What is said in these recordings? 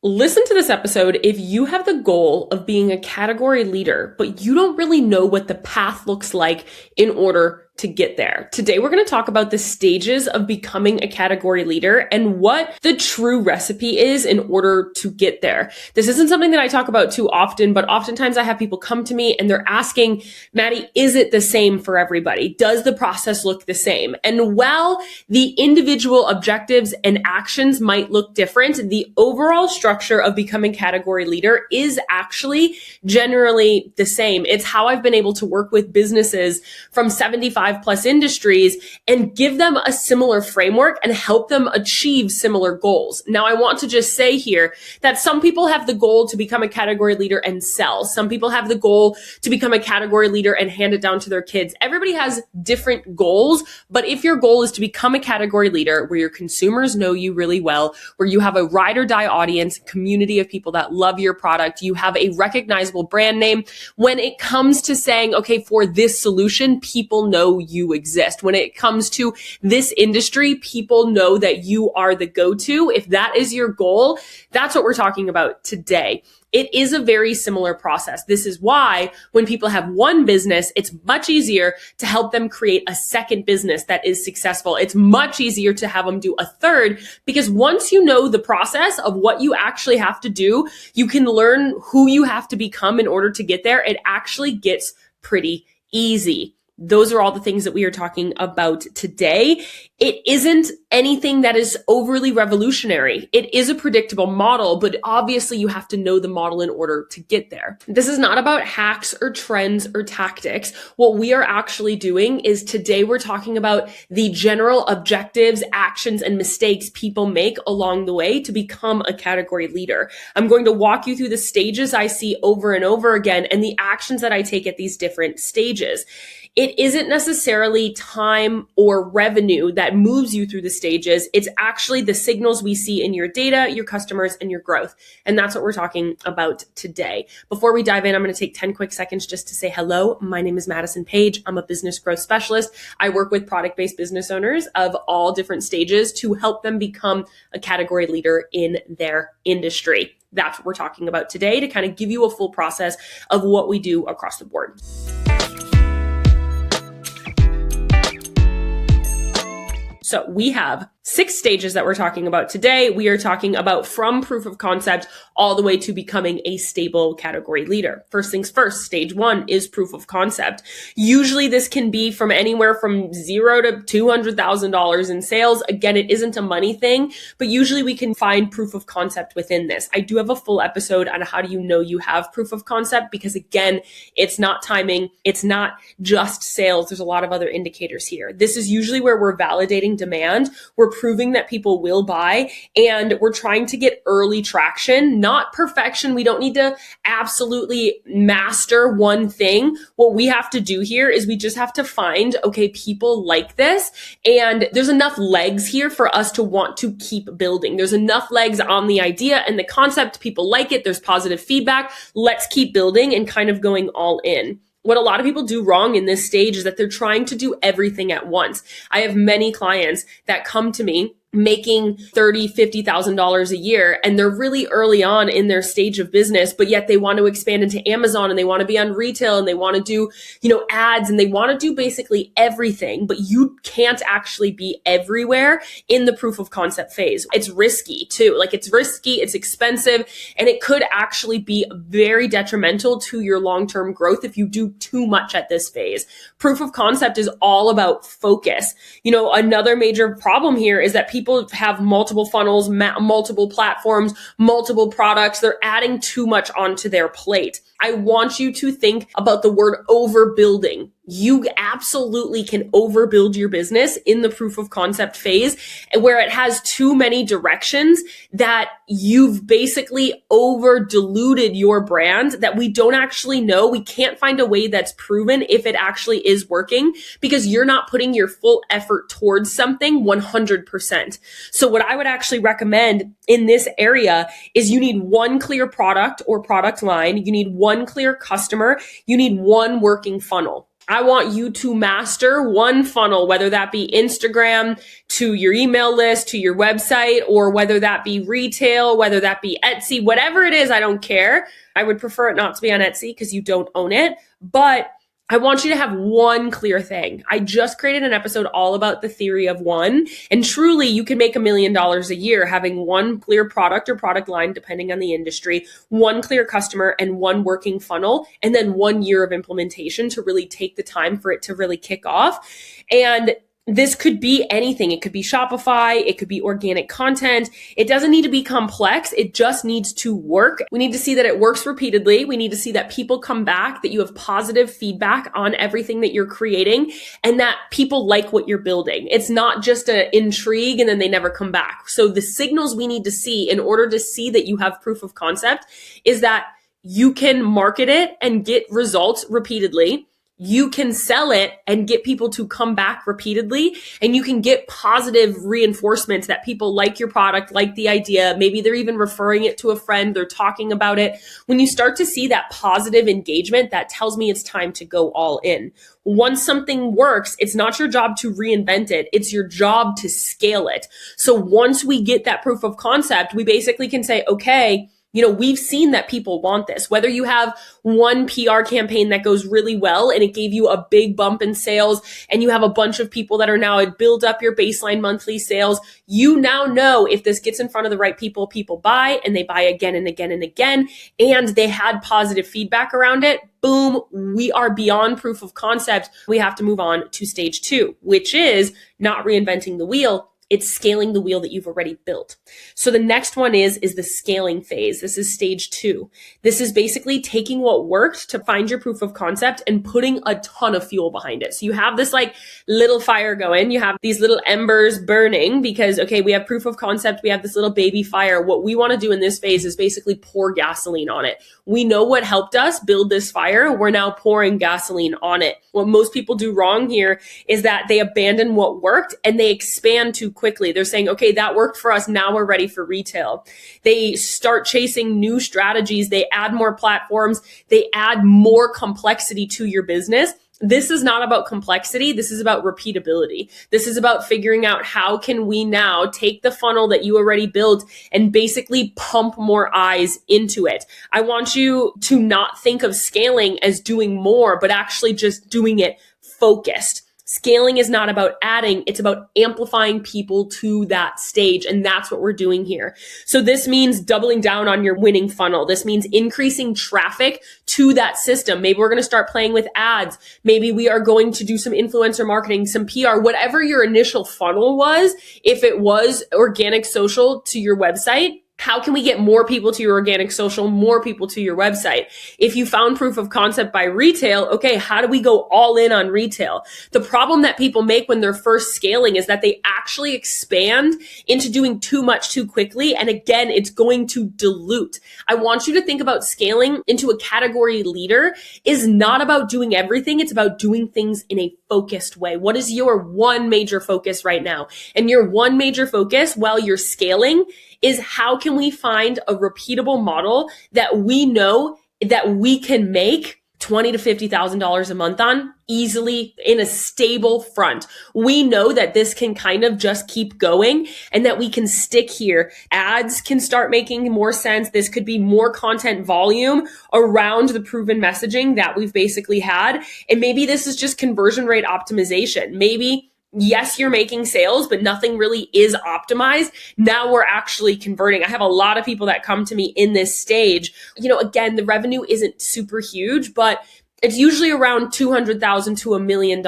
Listen to this episode if you have the goal of being a category leader, but you don't really know what the path looks like in order to get there. Today, we're going to talk about the stages of becoming a category leader and what the true recipe is in order to get there. This isn't something that I talk about too often, but oftentimes I have people come to me and they're asking, Maddie, is it the same for everybody? Does the process look the same? And while the individual objectives and actions might look different, the overall structure of becoming category leader is actually generally the same. It's how I've been able to work with businesses from 75 plus industries and give them a similar framework and help them achieve similar goals. Now, I want to just say here that some people have the goal to become a category leader and sell. Some people have the goal to become a category leader and hand it down to their kids. Everybody has different goals, but if your goal is to become a category leader where your consumers know you really well, where you have a ride or die audience, community of people that love your product, you have a recognizable brand name, when it comes to saying, okay, for this solution, people know you exist. When it comes to this industry, people know that you are the go-to. If that is your goal, that's what we're talking about today. It is a very similar process. This is why when people have one business, it's much easier to help them create a second business that is successful. It's much easier to have them do a third, because once you know the process of what you actually have to do, you can learn who you have to become in order to get there. It actually gets pretty easy. Those are all the things that we are talking about today. It isn't anything that is overly revolutionary. It is a predictable model, but obviously you have to know the model in order to get there. This is not about hacks or trends or tactics. What we are actually doing is today we're talking about the general objectives, actions, and mistakes people make along the way to become a category leader. I'm going to walk you through the stages I see over and over again and the actions that I take at these different stages. It isn't necessarily time or revenue that moves you through the stages. It's actually the signals we see in your data, your customers, and your growth. And that's what we're talking about today. Before we dive in, I'm going to take 10 quick seconds just to say hello. My name is Madison Page. I'm a business growth specialist. I work with product-based business owners of all different stages to help them become a category leader in their industry. That's what we're talking about today, to kind of give you a full process of what we do across the board. So we have 6 stages that we're talking about today. We are talking about from proof of concept all the way to becoming a stable category leader. First things first, stage 1 is proof of concept. Usually this can be from anywhere from $0 to $200,000 in sales. Again, it isn't a money thing, but usually we can find proof of concept within this. I do have a full episode on how do you know you have proof of concept, because again, it's not timing. It's not just sales. There's a lot of other indicators here. This is usually where we're validating demand. We're proving that people will buy, and we're trying to get early traction, not perfection. We don't need to absolutely master one thing. What we have to do here is we just have to find, okay, people like this, and there's enough legs here for us to want to keep building. There's enough legs on the idea and the concept. People like it. There's positive feedback. Let's keep building and kind of going all in. What a lot of people do wrong in this stage is that they're trying to do everything at once. I have many clients that come to me making $30,000, $50,000 a year, and they're really early on in their stage of business, but yet they want to expand into Amazon and they want to be on retail and they want to do, ads, and they want to do basically everything, but you can't actually be everywhere in the proof of concept phase. It's risky too. It's risky, it's expensive, and it could actually be very detrimental to your long-term growth if you do too much at this phase. Proof of concept is all about focus. Another major problem here is that people have multiple funnels, multiple platforms, multiple products. They're adding too much onto their plate. I want you to think about the word overbuilding. You absolutely can overbuild your business in the proof of concept phase, where it has too many directions that you've basically over diluted your brand, that we don't actually know. We can't find a way that's proven if it actually is working, because you're not putting your full effort towards something 100%. So what I would actually recommend in this area is you need one clear product or product line. You need one clear customer. You need one working funnel. I want you to master one funnel, whether that be Instagram to your email list, to your website, or whether that be retail, whether that be Etsy, whatever it is, I don't care. I would prefer it not to be on Etsy because you don't own it, but I want you to have one clear thing. I just created an episode all about the theory of one, and truly you can make $1 million a year having one clear product or product line, depending on the industry, one clear customer and one working funnel, and then 1 year of implementation to really take the time for it to really kick off. And this could be anything. It could be Shopify. It could be organic content. It doesn't need to be complex. It just needs to work. We need to see that it works repeatedly. We need to see that people come back, that you have positive feedback on everything that you're creating, and that people like what you're building. It's not just an intrigue and then they never come back. So the signals we need to see in order to see that you have proof of concept is that you can market it and get results repeatedly. You can sell it and get people to come back repeatedly, and you can get positive reinforcements that people like your product, like the idea. Maybe they're even referring it to a friend. They're talking about it. When you start to see that positive engagement, that tells me it's time to go all in. Once something works, it's not your job to reinvent it. It's your job to scale it. So once we get that proof of concept, we basically can say, okay, we've seen that people want this. Whether you have one PR campaign that goes really well and it gave you a big bump in sales, and you have a bunch of people that are now build up your baseline monthly sales, you now know if this gets in front of the right people, people buy, and they buy again and again and again, and they had positive feedback around it. Boom, we are beyond proof of concept. We have to move on to stage 2, which is not reinventing the wheel. It's scaling the wheel that you've already built. So the next one is the scaling phase. This is stage 2. This is basically taking what worked to find your proof of concept and putting a ton of fuel behind it. So you have this little fire going. You have these little embers burning because, okay, we have proof of concept. We have this little baby fire. What we want to do in this phase is basically pour gasoline on it. We know what helped us build this fire. We're now pouring gasoline on it. What most people do wrong here is that they abandon what worked and they expand too quickly. They're saying, okay, that worked for us. Now we're ready for retail. They start chasing new strategies. They add more platforms. They add more complexity to your business. This is not about complexity. This is about repeatability. This is about figuring out how can we now take the funnel that you already built and basically pump more eyes into it. I want you to not think of scaling as doing more, but actually just doing it focused. Scaling is not about adding, it's about amplifying people to that stage. And that's what we're doing here. So this means doubling down on your winning funnel. This means increasing traffic to that system. Maybe we're going to start playing with ads. Maybe we are going to do some influencer marketing, some PR, whatever your initial funnel was. If it was organic social to your website, how can we get more people to your organic social, more people to your website? If you found proof of concept by retail, okay, how do we go all in on retail? The problem that people make when they're first scaling is that they actually expand into doing too much too quickly. And again, it's going to dilute. I want you to think about scaling into a category leader is not about doing everything. It's about doing things in a focused way. What is your one major focus right now? And your one major focus while you're scaling is how can we find a repeatable model that we know that we can make $20,000 to $50,000 a month on easily in a stable front. We know that this can kind of just keep going and that we can stick here. Ads can start making more sense. This could be more content volume around the proven messaging that we've basically had. And maybe this is just conversion rate optimization. Maybe yes, you're making sales, but nothing really is optimized. Now we're actually converting. I have a lot of people that come to me in this stage. Again, the revenue isn't super huge, but it's usually around $200,000 to $1 million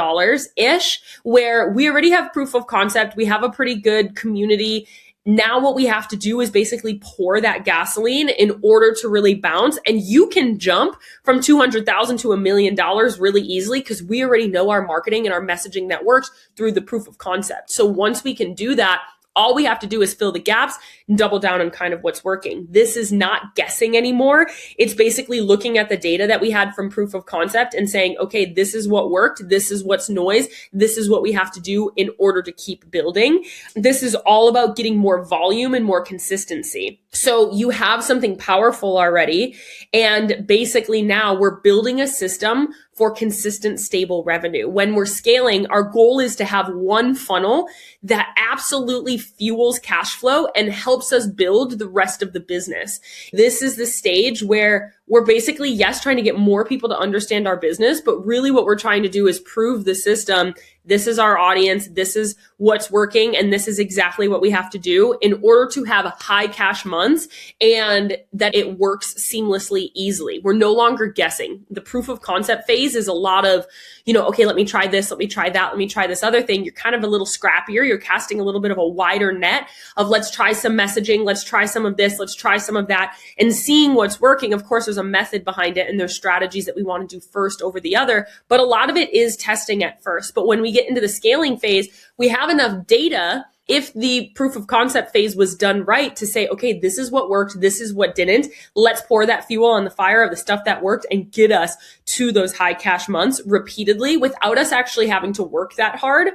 ish, where we already have proof of concept. We have a pretty good community. Now what we have to do is basically pour that gasoline in order to really bounce. And you can jump from $200,000 to $1 million really easily because we already know our marketing and our messaging that works through the proof of concept. So once we can do that, all we have to do is fill the gaps and double down on kind of what's working. This is not guessing anymore. It's basically looking at the data that we had from proof of concept and saying, okay, this is what worked. This is what's noise. This is what we have to do in order to keep building. This is all about getting more volume and more consistency. So you have something powerful already. And basically now we're building a system for consistent, stable revenue. When we're scaling, our goal is to have one funnel that absolutely fuels cash flow and helps us build the rest of the business. This is the stage where we're basically, yes, trying to get more people to understand our business, but really what we're trying to do is prove the system. This is our audience. This is what's working. And this is exactly what we have to do in order to have high cash months and that it works seamlessly, easily. We're no longer guessing. The proof of concept phase is a lot of, okay, let me try this. Let me try that. Let me try this other thing. You're kind of a little scrappier. You're casting a little bit of a wider net of let's try some messaging. Let's try some of this. Let's try some of that and seeing what's working. Of course, there's a method behind it and there's strategies that we want to do first over the other, but a lot of it is testing at first. But when we get into the scaling phase, we have enough data if the proof of concept phase was done right to say, okay, this is what worked. This is what didn't. Let's pour that fuel on the fire of the stuff that worked and get us to those high cash months repeatedly without us actually having to work that hard.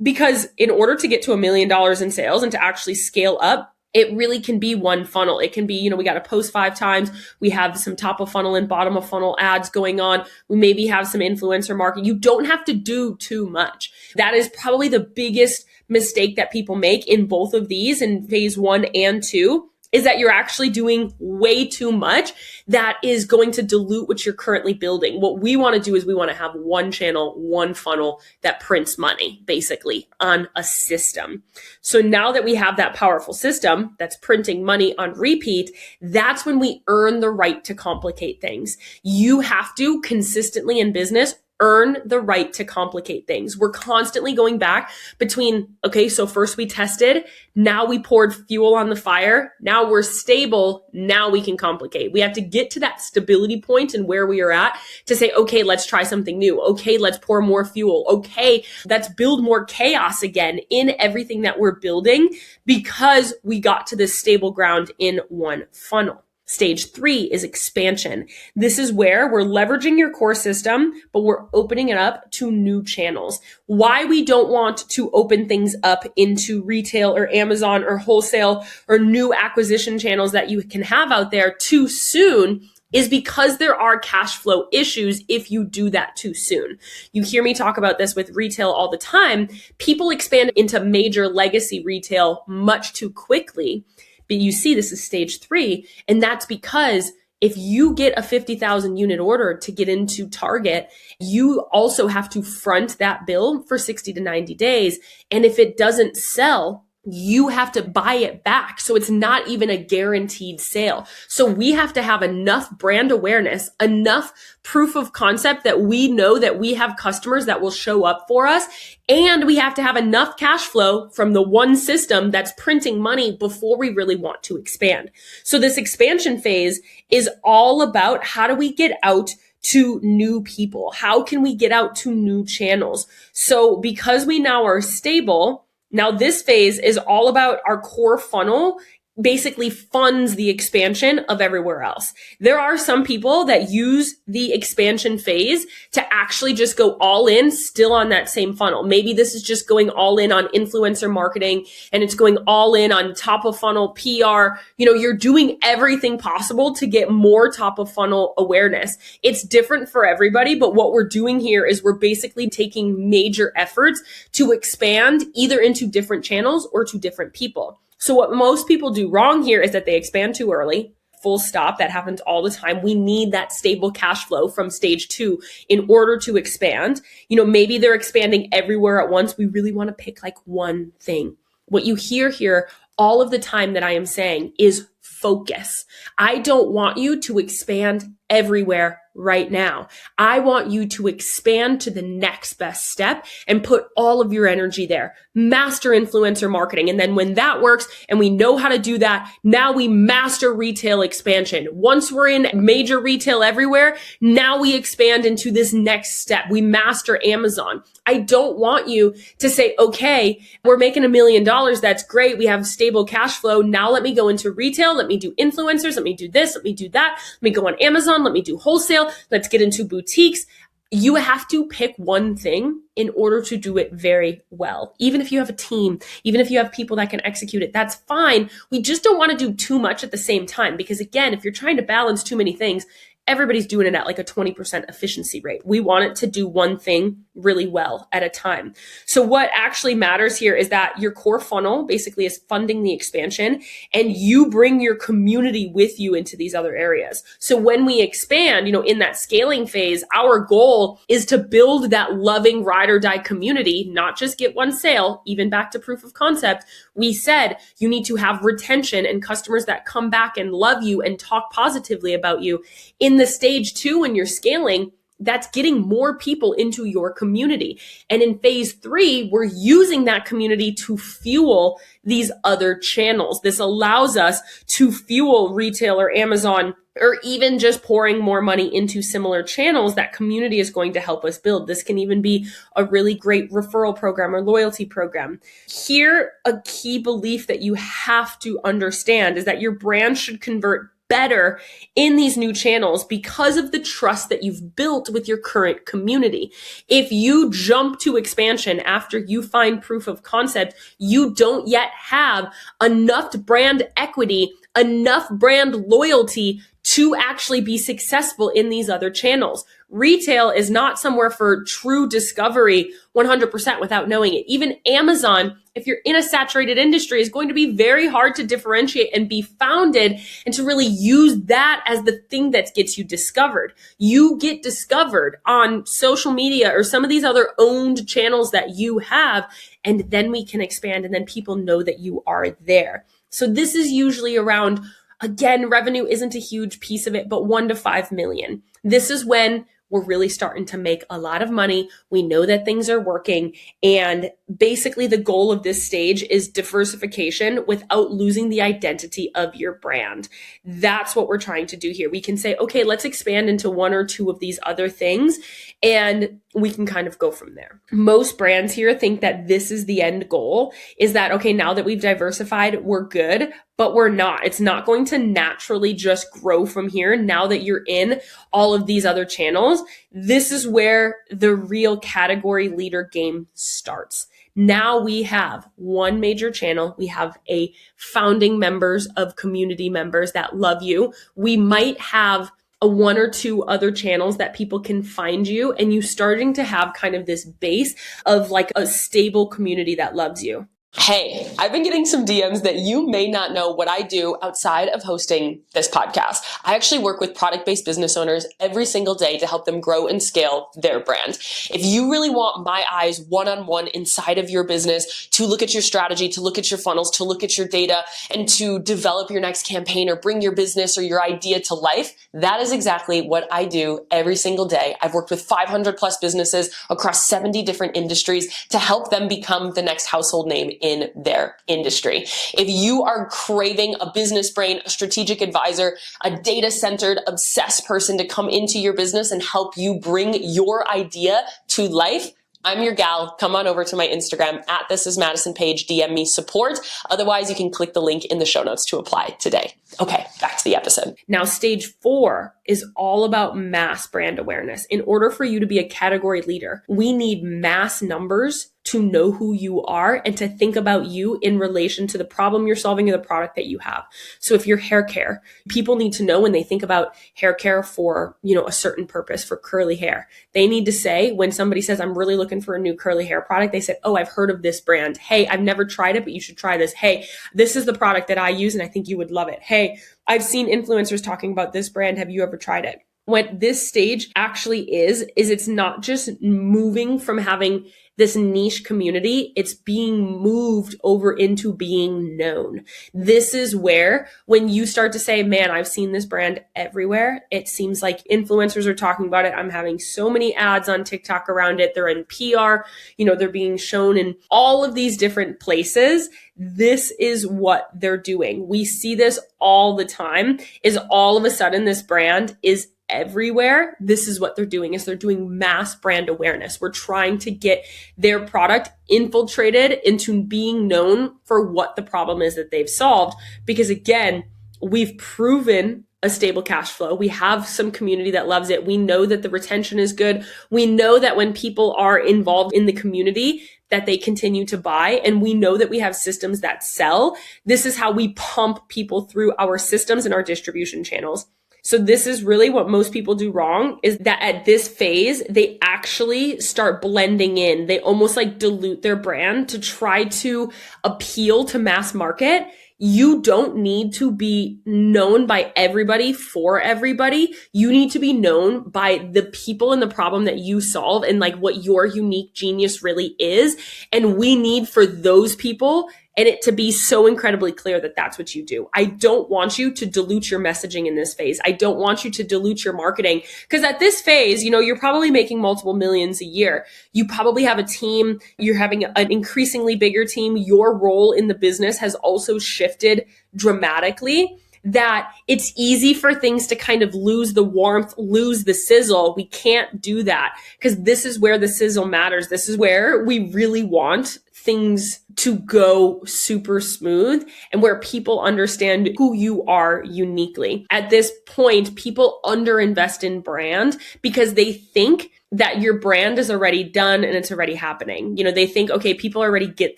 Because in order to get to $1 million in sales and to actually scale up, it really can be one funnel. It can be, we got to post 5 times. We have some top of funnel and bottom of funnel ads going on. We maybe have some influencer marketing. You don't have to do too much. That is probably the biggest mistake that people make in both of these, in phase 1 and 2, is that you're actually doing way too much that is going to dilute what you're currently building. What we want to do is we want to have one channel, one funnel that prints money, basically, on a system. So now that we have that powerful system that's printing money on repeat, that's when we earn the right to complicate things. You have to consistently in business earn the right to complicate things. We're constantly going back between, okay, so first we tested, now we poured fuel on the fire, now we're stable, now we can complicate. We have to get to that stability point and where we are at to say, okay, let's try something new. Okay, let's pour more fuel. Okay, let's build more chaos again in everything that we're building because we got to this stable ground in one funnel. Stage 3 is expansion. This is where we're leveraging your core system, but we're opening it up to new channels. Why we don't want to open things up into retail or Amazon or wholesale or new acquisition channels that you can have out there too soon is because there are cash flow issues if you do that too soon. You hear me talk about this with retail all the time. People expand into major legacy retail much too quickly. But you see, this is stage 3. And that's because if you get a 50,000 unit order to get into Target, you also have to front that bill for 60 to 90 days. And if it doesn't sell, you have to buy it back. So it's not even a guaranteed sale. So we have to have enough brand awareness, enough proof of concept that we know that we have customers that will show up for us. And we have to have enough cash flow from the one system that's printing money before we really want to expand. So this expansion phase is all about how do we get out to new people? How can we get out to new channels? So because we now are stable, now this phase is all about our core funnel basically funds the expansion of everywhere else. There are some people that use the expansion phase to actually just go all in still on that same funnel. Maybe this is just going all in on influencer marketing and it's going all in on top of funnel PR. You're doing everything possible to get more top of funnel awareness. It's different for everybody, but what we're doing here is we're basically taking major efforts to expand either into different channels or to different people. So what most people do wrong here is that they expand too early. Full stop. That happens all the time. We need that stable cash flow from stage 2 in order to expand. Maybe they're expanding everywhere at once. We really want to pick like one thing. What you hear here all of the time that I am saying is focus. I don't want you to expand everywhere right now. I want you to expand to the next best step and put all of your energy there. Master influencer marketing. And then when that works and we know how to do that, now we master retail expansion. Once we're in major retail everywhere, now we expand into this next step. We master Amazon. I don't want you to say, okay, we're making $1 million. That's great. We have stable cash flow. Now let me go into retail. Let me do influencers. Let me do this. Let me do that. Let me go on Amazon. Let me do wholesale. Let's get into boutiques. You have to pick one thing in order to do it very well. Even if you have a team, even if you have people that can execute it, that's fine. We just don't want to do too much at the same time because again, if you're trying to balance too many things, everybody's doing it at like a 20% efficiency rate. We want it to do one thing really well at a time. So what actually matters here is that your core funnel basically is funding the expansion, and you bring your community with you into these other areas. So when we expand, in that scaling phase, our goal is to build that loving ride or die community, not just get one sale. Even back to proof of concept, we said you need to have retention and customers that come back and love you and talk positively about you. In the stage 2, when you're scaling, that's getting more people into your community. And in phase 3, we're using that community to fuel these other channels. This allows us to fuel retail or Amazon, or even just pouring more money into similar channels that community is going to help us build. This can even be a really great referral program or loyalty program. Here, a key belief that you have to understand is that your brand should convert better in these new channels because of the trust that you've built with your current community. If you jump to expansion after you find proof of concept, you don't yet have enough brand equity, enough brand loyalty to actually be successful in these other channels. Retail is not somewhere for true discovery 100% without knowing it. Even Amazon, if you're in a saturated industry, is going to be very hard to differentiate and be founded and to really use that as the thing that gets you discovered. You get discovered on social media or some of these other owned channels that you have, and then we can expand, and then people know that you are there. So this is usually around, again, revenue isn't a huge piece of it, but 1 to 5 million. This is when we're really starting to make a lot of money. We know that things are working. And basically the goal of this stage is diversification without losing the identity of your brand. That's what we're trying to do here. We can say, okay, let's expand into 1 or 2 of these other things, and we can kind of go from there. Most brands here think that this is the end goal, is that, okay, now that we've diversified, we're good, but we're not. It's not going to naturally just grow from here. Now that you're in all of these other channels, this is where the real category leader game starts. Now we have one major channel. We have a founding members of community members that love you. We might have a 1 or 2 other channels that people can find you, and you starting to have kind of this base of like a stable community that loves you. Hey, I've been getting some DMs that you may not know what I do outside of hosting this podcast. I actually work with product-based business owners every single day to help them grow and scale their brand. If you really want my eyes one-on-one inside of your business to look at your strategy, to look at your funnels, to look at your data, and to develop your next campaign or bring your business or your idea to life, that is exactly what I do every single day. I've worked with 500 plus businesses across 70 different industries to help them become the next household name in their industry. If you are craving a business brain, a strategic advisor, a data-centered, obsessed person to come into your business and help you bring your idea to life, I'm your gal. Come on over to my Instagram at @thisismadison page, DM me support. Otherwise, you can click the link in the show notes to apply today. Okay, back to the episode. Now, stage 4 is all about mass brand awareness. In order for you to be a category leader, we need mass numbers to know who you are and to think about you in relation to the problem you're solving or the product that you have. So if you're hair care, people need to know when they think about hair care for, a certain purpose, for curly hair. They need to say, when somebody says, I'm really looking for a new curly hair product, they say, oh, I've heard of this brand. Hey, I've never tried it, but you should try this. Hey, this is the product that I use and I think you would love it. Hey, I've seen influencers talking about this brand. Have you ever tried it? What this stage actually is it's not just moving from having this niche community, it's being moved over into being known. This is where, when you start to say, man, I've seen this brand everywhere. It seems like influencers are talking about it. I'm having so many ads on TikTok around it. They're in PR, they're being shown in all of these different places. This is what they're doing. We see this all the time, is all of a sudden this brand is everywhere. This is what they're doing, is they're doing mass brand awareness. We're trying to get their product infiltrated into being known for what the problem is that they've solved. Because again, we've proven a stable cash flow. We have some community that loves it. We know that the retention is good. We know that when people are involved in the community, that they continue to buy. And we know that we have systems that sell. This is how we pump people through our systems and our distribution channels. So this is really what most people do wrong, is that at this phase, they actually start blending in. They almost like dilute their brand to try to appeal to mass market. You don't need to be known by everybody for everybody. You need to be known by the people and the problem that you solve and like what your unique genius really is. And we need for those people and it to be so incredibly clear that that's what you do. I don't want you to dilute your messaging in this phase. I don't want you to dilute your marketing, because at this phase, you're probably making multiple millions a year. You probably have a team. You're having an increasingly bigger team. Your role in the business has also shifted dramatically, that it's easy for things to kind of lose the warmth, lose the sizzle. We can't do that, because this is where the sizzle matters. This is where we really want things to go super smooth and where people understand who you are uniquely. At this point, people underinvest in brand because they think that your brand is already done and it's already happening. They think, okay, people already get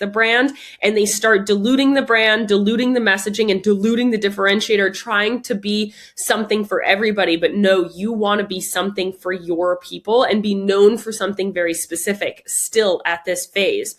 the brand, and they start diluting the brand, diluting the messaging, and diluting the differentiator, trying to be something for everybody. But no, you want to be something for your people and be known for something very specific still at this phase.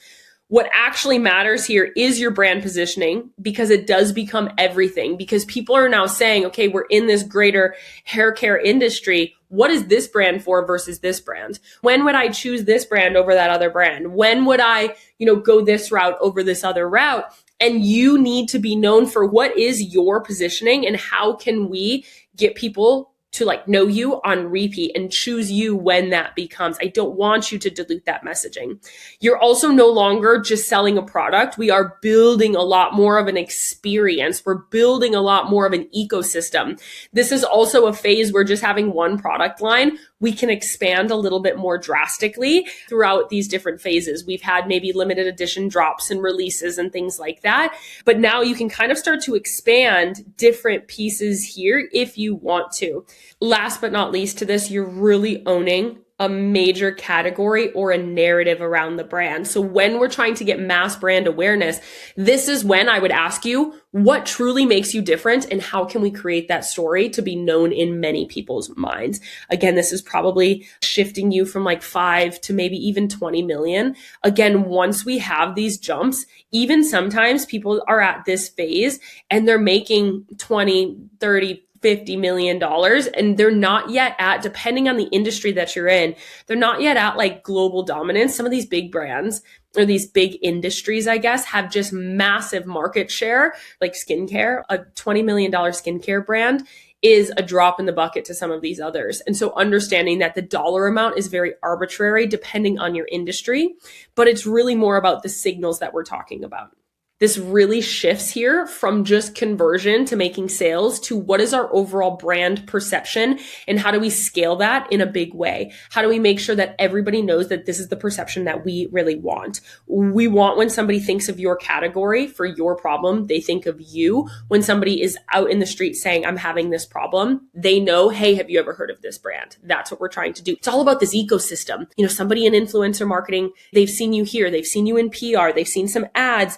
What actually matters here is your brand positioning, because it does become everything, because people are now saying, okay, we're in this greater hair care industry. What is this brand for versus this brand? When would I choose this brand over that other brand? When would I, go this route over this other route? And you need to be known for what is your positioning and how can we get people to know you on repeat and choose you when that becomes. I don't want you to dilute that messaging. You're also no longer just selling a product. We are building a lot more of an experience. We're building a lot more of an ecosystem. This is also a phase where just having one product line, we can expand a little bit more drastically throughout these different phases. We've had maybe limited edition drops and releases and things like that. But now you can kind of start to expand different pieces here if you want to. Last but not least to this, you're really owning a major category or a narrative around the brand. So when we're trying to get mass brand awareness, this is when I would ask you, what truly makes you different and how can we create that story to be known in many people's minds? Again, this is probably shifting you from 5 to maybe even 20 million. Again, once we have these jumps, even sometimes people are at this phase and they're making 20, 30, $50 million, and they're not yet at, depending on the industry that you're in, they're not yet at global dominance. Some of these big brands or these big industries, I guess, have just massive market share, like skincare. A $20 million skincare brand is a drop in the bucket to some of these others. And so understanding that the dollar amount is very arbitrary depending on your industry, but it's really more about the signals that we're talking about. This really shifts here from just conversion to making sales to what is our overall brand perception and how do we scale that in a big way? How do we make sure that everybody knows that this is the perception that we really want? We want when somebody thinks of your category for your problem, they think of you. When somebody is out in the street saying, I'm having this problem, they know, hey, have you ever heard of this brand? That's what we're trying to do. It's all about this ecosystem. Somebody in influencer marketing, they've seen you here, they've seen you in PR, they've seen some ads,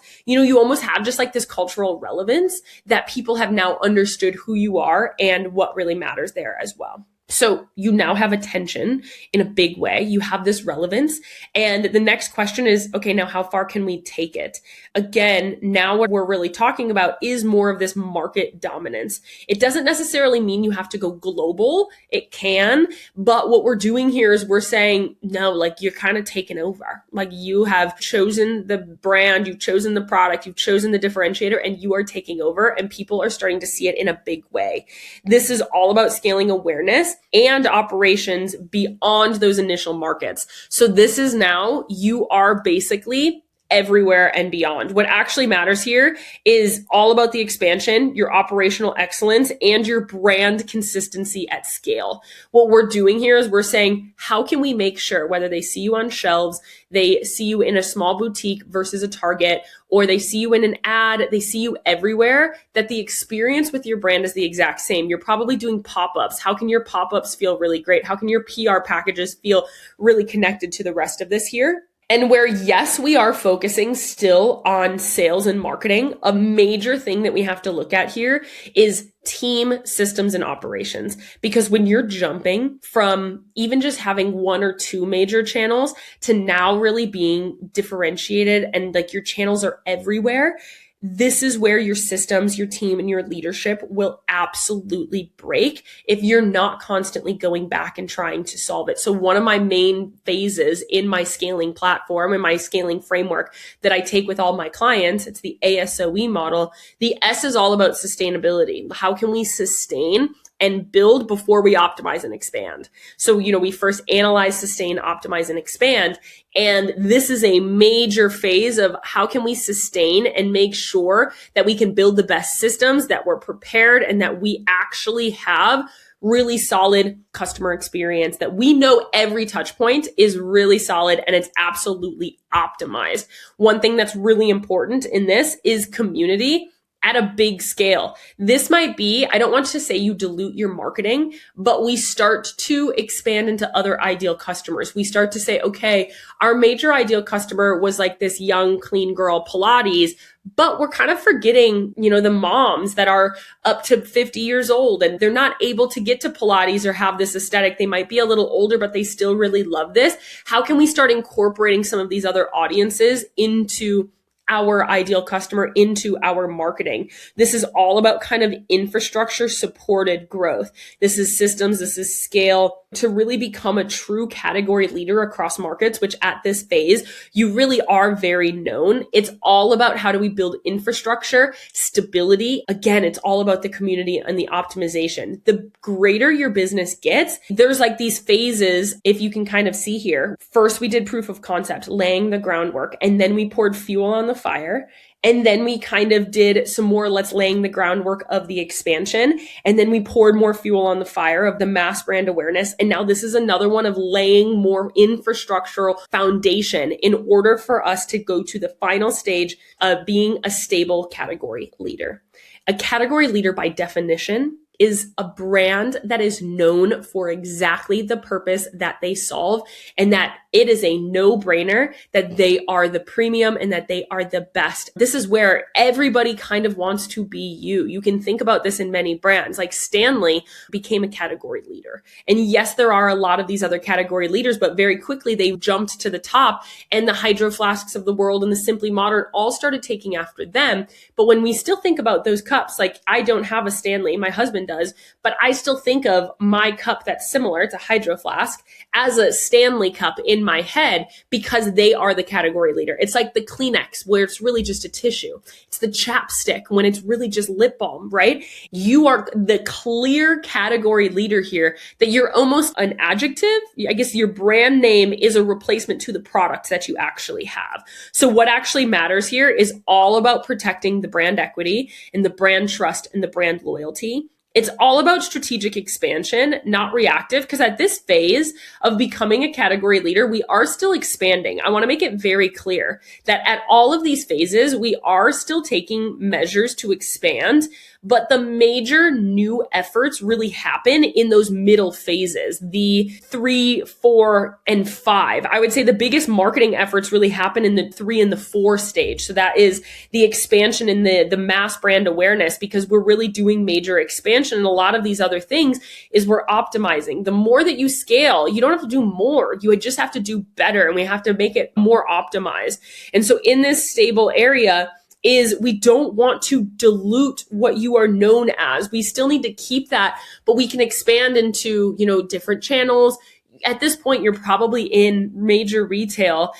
you almost have just this cultural relevance that people have now understood who you are and what really matters there as well. So you now have attention in a big way. You have this relevance. And the next question is, okay, now how far can we take it? Again, now what we're really talking about is more of this market dominance. It doesn't necessarily mean you have to go global. It can, but what we're doing here is we're saying, no, you're kind of taken over. You have chosen the brand, you've chosen the product, you've chosen the differentiator, and you are taking over, and people are starting to see it in a big way. This is all about scaling awareness and operations beyond those initial markets. So this is now, you are basically everywhere and beyond. What actually matters here is all about the expansion, your operational excellence, and your brand consistency at scale. What we're doing here is we're saying, how can we make sure whether they see you on shelves, they see you in a small boutique versus a Target, or they see you in an ad, they see you everywhere, that the experience with your brand is the exact same. You're probably doing pop-ups. How can your pop-ups feel really great? How can your PR packages feel really connected to the rest of this here? And where, yes, we are focusing still on sales and marketing, a major thing that we have to look at here is team, systems, and operations. Because when you're jumping from even just having one or two major channels to now really being differentiated and like your channels are everywhere, this is where your systems, your team, and your leadership will absolutely break if you're not constantly going back and trying to solve it. So one of my main phases in my scaling platform and my scaling framework that I take with all my clients, it's the ASOE model. The S is all about sustainability. How can we sustain and build before we optimize and expand? So, we first analyze, sustain, optimize, and expand. And this is a major phase of how can we sustain and make sure that we can build the best systems, that we're prepared, and that we actually have really solid customer experience, that we know every touch point is really solid and it's absolutely optimized. One thing that's really important in this is community at a big scale. This might be, I don't want to say you dilute your marketing, but we start to expand into other ideal customers. We start to say, okay, our major ideal customer was like this young, clean girl Pilates, but we're kind of forgetting, the moms that are up to 50 years old and they're not able to get to Pilates or have this aesthetic. They might be a little older, but they still really love this. How can we start incorporating some of these other audiences into our ideal customer, into our marketing? This is all about kind of infrastructure supported growth. This is systems, this is scale to really become a true category leader across markets, which at this phase, you really are very known. It's all about how do we build infrastructure, stability. Again, it's all about the community and the optimization. The greater your business gets, there's like these phases, if you can kind of see here. First, we did proof of concept, laying the groundwork, and then we poured fuel on the fire. And then we kind of did some more, let's laying the groundwork of the expansion. And then we poured more fuel on the fire of the mass brand awareness. And now this is another one of laying more infrastructural foundation in order for us to go to the final stage of being a stable category leader. A category leader by definition is a brand that is known for exactly the purpose that they solve, and that it is a no-brainer that they are the premium and that they are the best. This is where everybody kind of wants to be you. You can think about this in many brands. Like Stanley became a category leader. And yes, there are a lot of these other category leaders, but very quickly they jumped to the top, and the Hydro Flasks of the world and the Simply Modern all started taking after them. But when we still think about those cups, like I don't have a Stanley, my husband does, but I still think of my cup that's similar to Hydro Flask as a Stanley cup in my head because they are the category leader. It's like the Kleenex where it's really just a tissue. It's the chapstick when it's really just lip balm, right? You are the clear category leader here, that you're almost an adjective. I guess your brand name is a replacement to the product that you actually have. So what actually matters here is all about protecting the brand equity and the brand trust and the brand loyalty. It's all about strategic expansion, not reactive, because at this phase of becoming a category leader, we are still expanding. I want to make it very clear that at all of these phases, we are still taking measures to expand, but the major new efforts really happen in those middle phases, the 3, 4, and 5. I would say the biggest marketing efforts really happen in the 3 and the 4 stage. So that is the expansion in the mass brand awareness, because we're really doing major expansion. And a lot of these other things is we're optimizing. The more that you scale, you don't have to do more. You just have to do better, and we have to make it more optimized. And so in this stable area, is we don't want to dilute what you are known as. We still need to keep that, but we can expand into, different channels. At this point, you're probably in major retail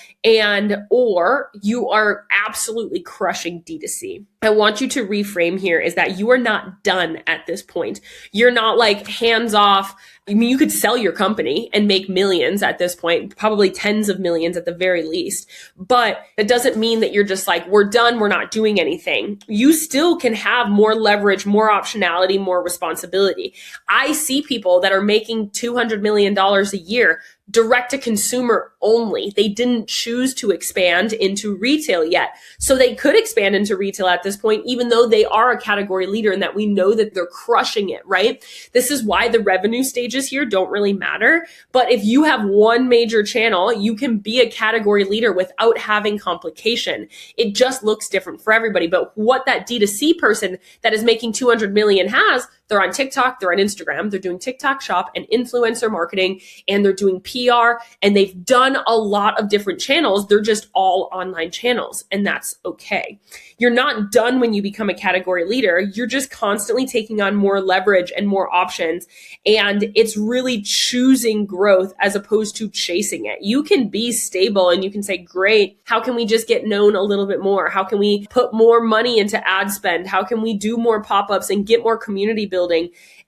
or you are absolutely crushing D2C. I want you to reframe here is that you are not done at this point. You're not like hands off. I mean, you could sell your company and make millions at this point, probably tens of millions at the very least. But it doesn't mean that you're just like, we're done, we're not doing anything. You still can have more leverage, more optionality, more responsibility. I see people that are making $200 million a year, direct to consumer only. They didn't choose to expand into retail yet. So they could expand into retail at this point, even though they are a category leader and that we know that they're crushing it, right? This is why the revenue stages here don't really matter. But if you have one major channel, you can be a category leader without having complication. It just looks different for everybody. But what that D2C person that is making 200 million has, they're on TikTok, they're on Instagram, they're doing TikTok shop and influencer marketing, and they're doing PR, and they've done a lot of different channels. They're just all online channels, and that's okay. You're not done when you become a category leader. You're just constantly taking on more leverage and more options, and it's really choosing growth as opposed to chasing it. You can be stable and you can say, great, how can we just get known a little bit more? How can we put more money into ad spend? How can we do more pop-ups and get more community building?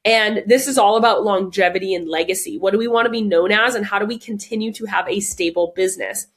And this is all about longevity and legacy. What do we want to be known as, and how do we continue to have a stable business?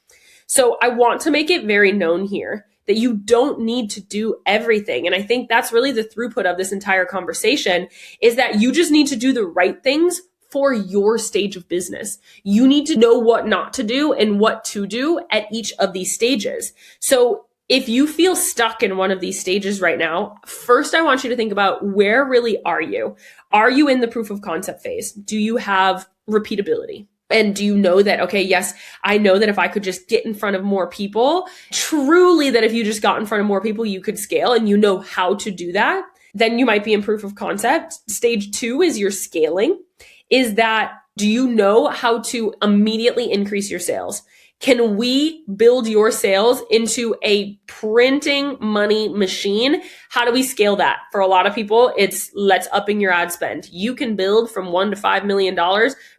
So I want to make it very known here that you don't need to do everything. And I think that's really the throughput of this entire conversation, is that you just need to do the right things for your stage of business. You need to know what not to do and what to do at each of these stages. So if you feel stuck in one of these stages right now, first I want you to think about, where really are you? Are you in the proof of concept phase? Do you have repeatability? And do you know that, okay, yes, I know that if I could just get in front of more people, truly that if you just got in front of more people, you could scale, and you know how to do that, then you might be in proof of concept. Stage 2 is your scaling. Is that, do you know how to immediately increase your sales? Can we build your sales into a printing money machine? How do we scale that? For a lot of people, it's let's upping your ad spend. You can build from $1 to $5 million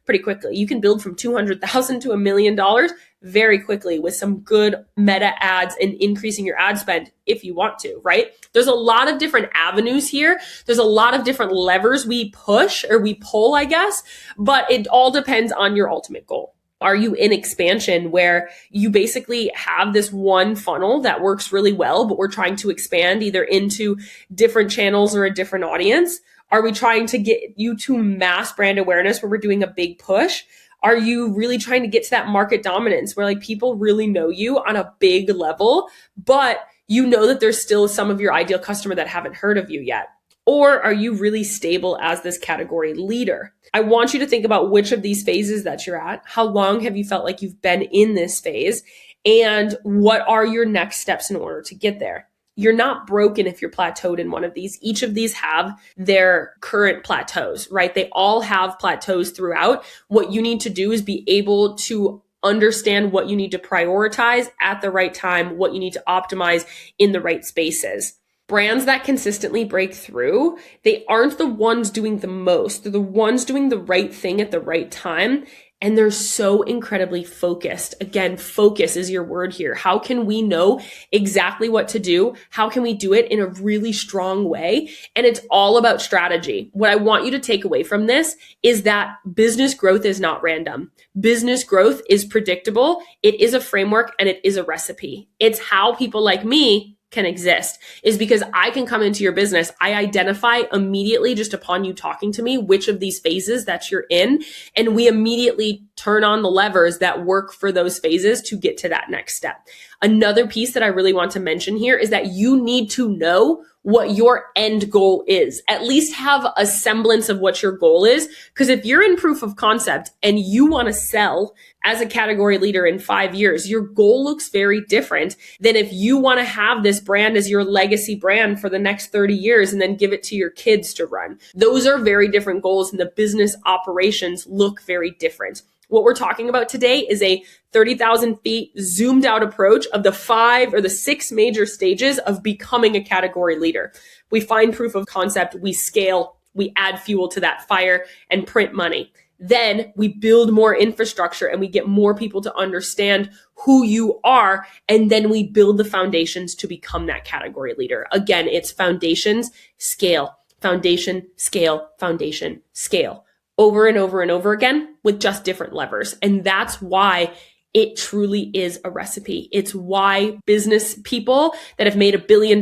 pretty quickly. You can build from $200,000 to $1 million very quickly with some good meta ads and increasing your ad spend if you want to, right? There's a lot of different avenues here. There's a lot of different levers we push or we pull, I guess, but it all depends on your ultimate goal. Are you in expansion where you basically have this one funnel that works really well, but we're trying to expand either into different channels or a different audience? Are we trying to get you to mass brand awareness where we're doing a big push? Are you really trying to get to that market dominance where like people really know you on a big level, but you know that there's still some of your ideal customer that haven't heard of you yet? Or are you really stable as this category leader? I want you to think about which of these phases that you're at. How long have you felt like you've been in this phase? And what are your next steps in order to get there? You're not broken if you're plateaued in one of these. Each of these have their current plateaus, right? They all have plateaus throughout. What you need to do is be able to understand what you need to prioritize at the right time, what you need to optimize in the right spaces. Brands that consistently break through, they aren't the ones doing the most. They're the ones doing the right thing at the right time. And they're so incredibly focused. Again, focus is your word here. How can we know exactly what to do? How can we do it in a really strong way? And it's all about strategy. What I want you to take away from this is that business growth is not random. Business growth is predictable. It is a framework and it is a recipe. It's how people like me can exist, is because I can come into your business. I identify immediately just upon you talking to me which of these phases that you're in, and we immediately turn on the levers that work for those phases to get to that next step. Another piece that I really want to mention here is that you need to know what your end goal is. At least have a semblance of what your goal is. Because if you're in proof of concept and you want to sell as a category leader in 5 years, your goal looks very different than if you want to have this brand as your legacy brand for the next 30 years and then give it to your kids to run. Those are very different goals, and the business operations look very different. What we're talking about today is a 30,000 feet zoomed out approach of the 5 or the 6 major stages of becoming a category leader. We find proof of concept, we scale, we add fuel to that fire and print money. Then we build more infrastructure and we get more people to understand who you are. And then we build the foundations to become that category leader. Again, it's foundations, scale, foundation, scale, foundation, scale. Over and over and over again with just different levers. And that's why It truly is a recipe. It's why business people that have made $1 billion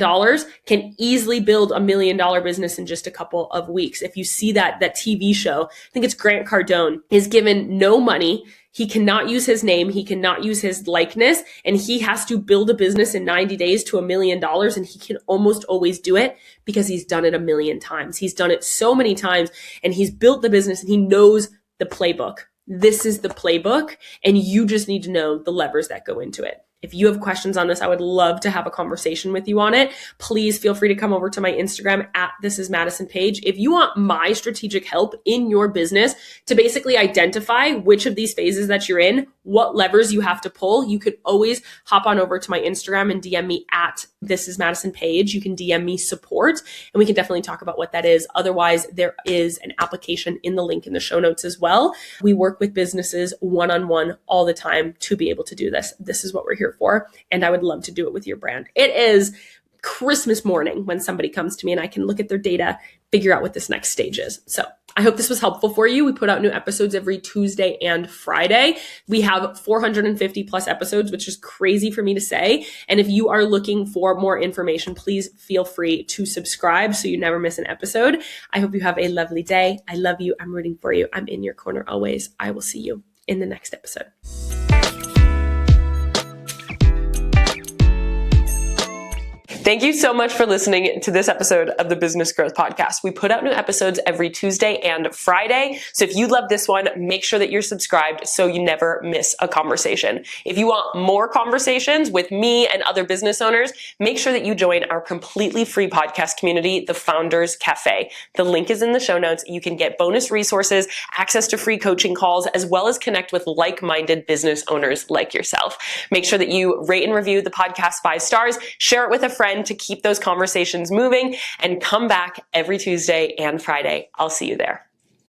can easily build $1 million business in just a couple of weeks. If you see that TV show, I think it's Grant Cardone, is given no money. He cannot use his name. He cannot use his likeness, and he has to build a business in 90 days to $1 million. And he can almost always do it because he's done it 1,000,000 times. He's done it so many times, and he's built the business, and he knows the playbook. This is the playbook, and you just need to know the levers that go into it. If you have questions on this, I would love to have a conversation with you on it. Please feel free to come over to my Instagram at thisismadisonpage. If you want my strategic help in your business to basically identify which of these phases that you're in, what levers you have to pull, you could always hop on over to my Instagram and DM me at thisismadisonpage. You can DM me support, and we can definitely talk about what that is. Otherwise, there is an application in the link in the show notes as well. We work with businesses one-on-one all the time to be able to do this. This is what we're here for, and I would love to do it with your brand. It is Christmas morning when somebody comes to me and I can look at their data, figure out what this next stage is. So I hope this was helpful for you. We put out new episodes every Tuesday and Friday. We have 450 plus episodes, which is crazy for me to say. And if you are looking for more information, please feel free to subscribe so you never miss an episode. I hope you have a lovely day. I love you. I'm rooting for you. I'm in your corner always. I will see you in the next episode. Thank you so much for listening to this episode of the Business Growth Podcast. We put out new episodes every Tuesday and Friday. So if you love this one, make sure that you're subscribed so you never miss a conversation. If you want more conversations with me and other business owners, make sure that you join our completely free podcast community, the Founders Cafe. The link is in the show notes. You can get bonus resources, access to free coaching calls, as well as connect with like-minded business owners like yourself. Make sure that you rate and review the podcast 5 stars, share it with a friend to keep those conversations moving, and come back every Tuesday and Friday. I'll see you there.